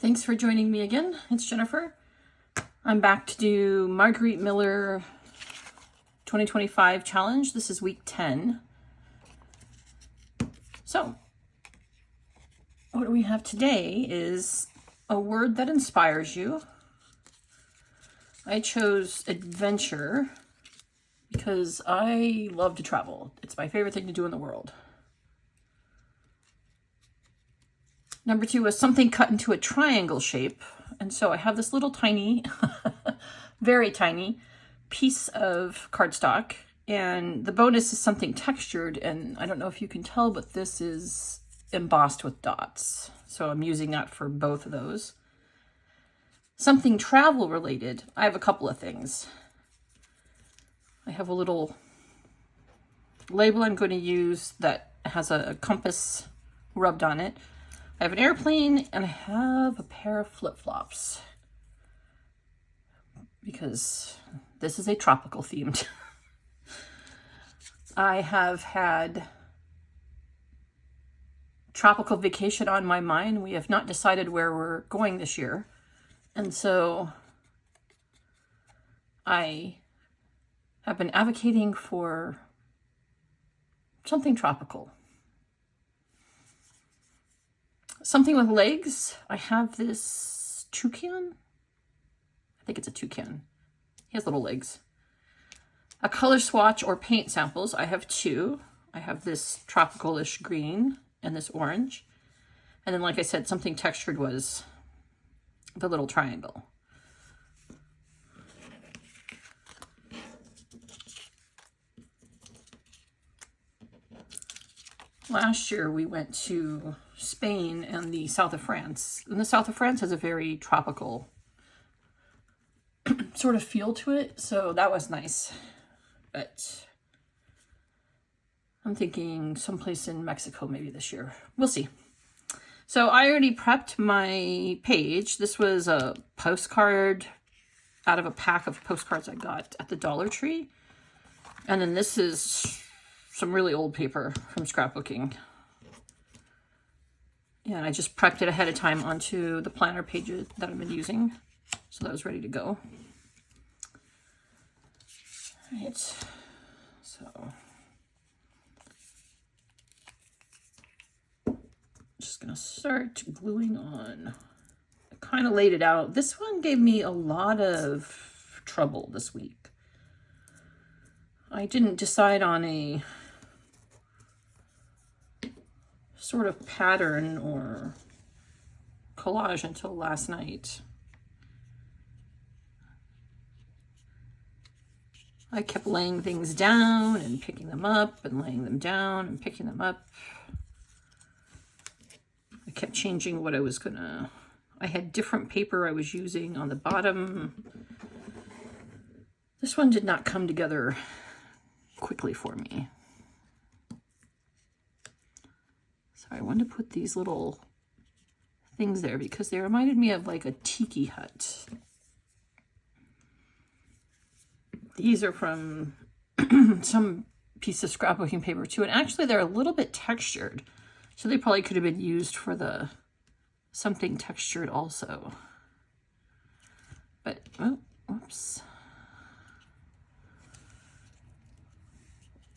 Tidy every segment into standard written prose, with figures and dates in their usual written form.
Thanks for joining me again. It's Jennifer. I'm back to do Margarete Miller 2025 challenge. This is week 10. So, what we have today is a word that inspires you. I chose adventure because I love to travel. It's my favorite thing to do in the world. Number 2 was something cut into a triangle shape. And so I have this little tiny, very tiny piece of cardstock. And the bonus is something textured. And I don't know if you can tell, but this is embossed with dots. So I'm using that for both of those. Something travel related. I have a couple of things. I have a little label I'm going to use that has a compass rubbed on it. I have an airplane and I have a pair of flip-flops because this is a tropical themed. I have had tropical vacation on my mind. We have not decided where we're going this year. And so I have been advocating for something tropical. Something with legs. I have this toucan. I think it's a toucan. He has little legs. A color swatch or paint samples. I have 2. I have this tropical-ish green and this orange. And then, like I said, something textured was the little triangle. Last year we went to Spain and the south of France. And the south of France has a very tropical sort of feel to it. So that was nice. But I'm thinking someplace in Mexico maybe this year. We'll see. So I already prepped my page. This was a postcard out of a pack of postcards I got at the Dollar Tree. And then this is some really old paper from scrapbooking. And I just prepped it ahead of time onto the planner pages that I've been using. So that was ready to go. All right, so just gonna start gluing on. I kind of laid it out. This one gave me a lot of trouble this week. I didn't decide on a sort of pattern or collage until last night. I kept laying things down and picking them up and laying them down and picking them up. I kept changing what I was gonna... I had different paper I was using on the bottom. This one did not come together quickly for me. So I wanted to put these little things there because they reminded me of like a tiki hut. These are from some piece of scrapbooking paper too. And actually they're a little bit textured. So they probably could have been used for the something textured also. But, oh, whoops.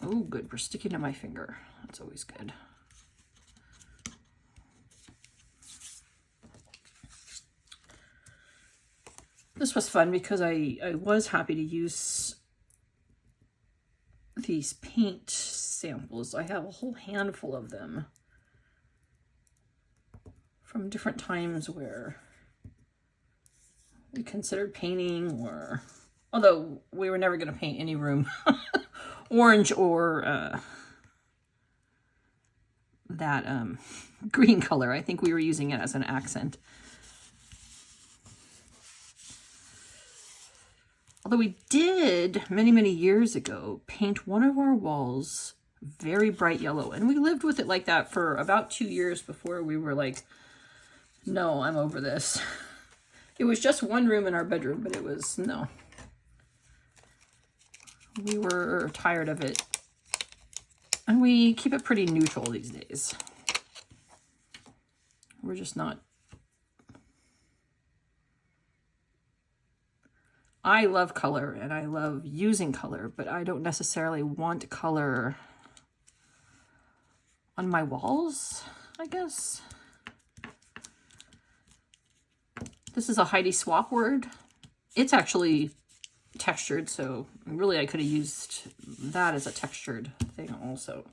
Oh, good. We're sticking to my finger. That's always good. This was fun because I was happy to use these paint samples. I have a whole handful of them from different times where we considered painting, or although we were never going to paint any room orange or that green color. I think we were using it as an accent. Although we did, many, many years ago, paint one of our walls very bright yellow. And we lived with it like that for about 2 years before we were like, no, I'm over this. It was just one room in our bedroom, but it was, no. We were tired of it. And we keep it pretty neutral these days. We're just not I love color and I love using color, but I don't necessarily want color on my walls, I guess. This is a Heidi Swap word. It's actually textured, so really I could have used that as a textured thing also.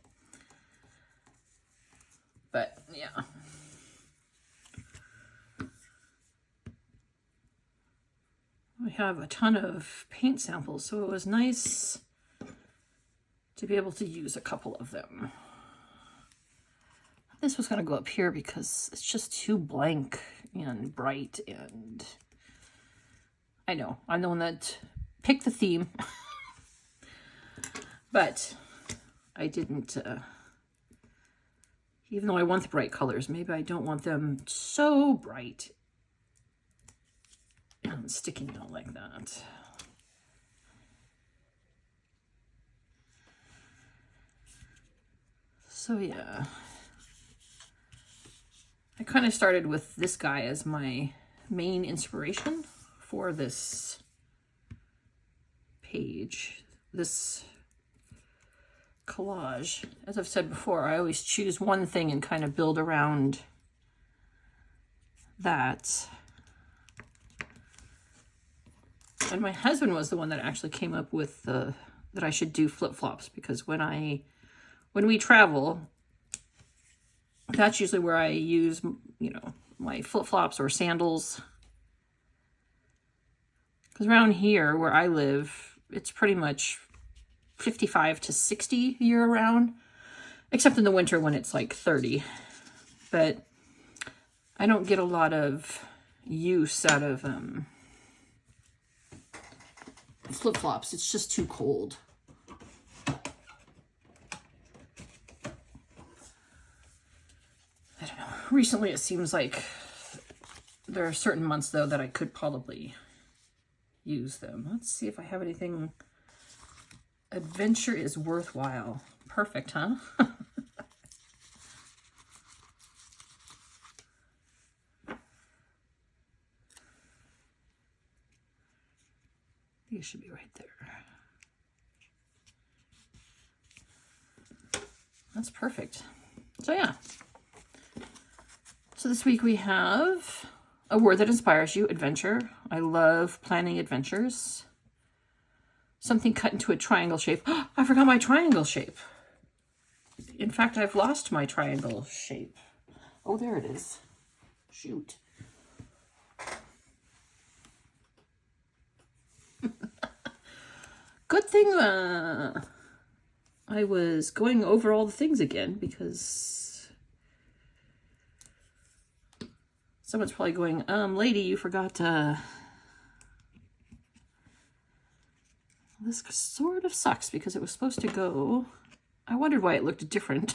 But yeah. We have a ton of paint samples, so it was nice to be able to use a couple of them. This was going to go up here because it's just too blank and bright, and I know I'm the one that picked the theme, but I didn't, even though I want the bright colors, maybe I don't want them so bright and sticking out like that. So yeah, I kind of started with this guy as my main inspiration for this page, this collage. As I've said before, I always choose one thing and kind of build around that. And my husband was the one that actually came up with that I should do flip-flops, because when we travel, that's usually where I use, you know, my flip-flops or sandals. Because around here where I live, it's pretty much 55 to 60 year-round, except in the winter when it's like 30. But I don't get a lot of use out of flip-flops. It's just too cold. I don't know. Recently it seems like there are certain months though that I could probably use them. Let's see if I have anything. Adventure is worthwhile. Perfect, huh? These should be right there. That's perfect. So yeah. So this week we have a word that inspires you, adventure. I love planning adventures. Something cut into a triangle shape. I forgot my triangle shape. In fact, I've lost my triangle shape. Oh, there it is. Shoot. Good thing I was going over all the things again, because someone's probably going, lady, you forgot this sort of sucks because it was supposed to go. I wondered why it looked different.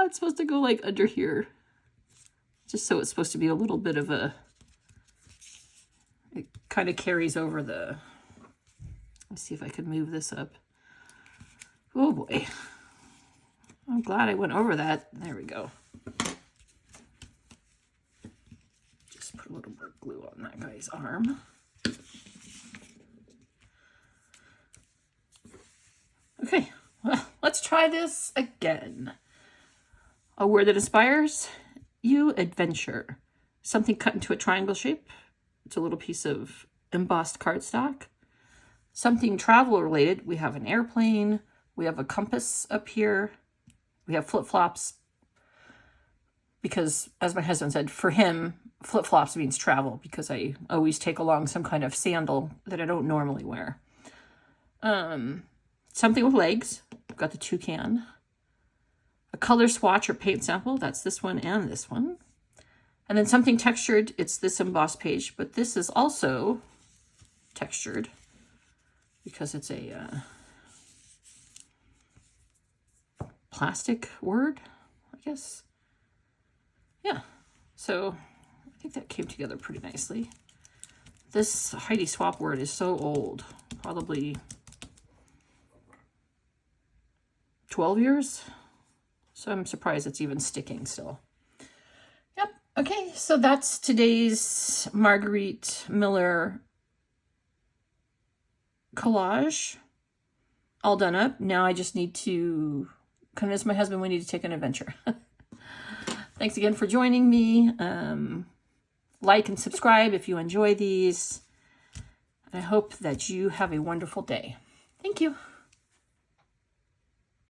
It's supposed to go like under here. Just so it's supposed to be a little bit of a, it kind of carries over the, let's see if I can move this up. Oh boy. I'm glad I went over that. There we go. Just put a little more glue on that guy's arm. Okay, well, let's try this again. A word that inspires you, adventure. Something cut into a triangle shape. It's a little piece of embossed cardstock. Something travel related. We have an airplane. We have a compass up here. We have flip-flops. Because, as my husband said, for him, flip-flops means travel, because I always take along some kind of sandal that I don't normally wear. Something with legs. I've got the toucan. A color swatch or paint sample. That's this one and this one. And then something textured. It's this embossed page, but this is also textured because it's a plastic word, I guess. Yeah, so I think that came together pretty nicely. This Heidi Swap word is so old, probably 12 years. So I'm surprised it's even sticking still. Yep. Okay, so that's today's Margarete Miller collage. All done up. Now I just need to convince my husband we need to take an adventure. Thanks again for joining me. Like and subscribe if you enjoy these. I hope that you have a wonderful day. Thank you.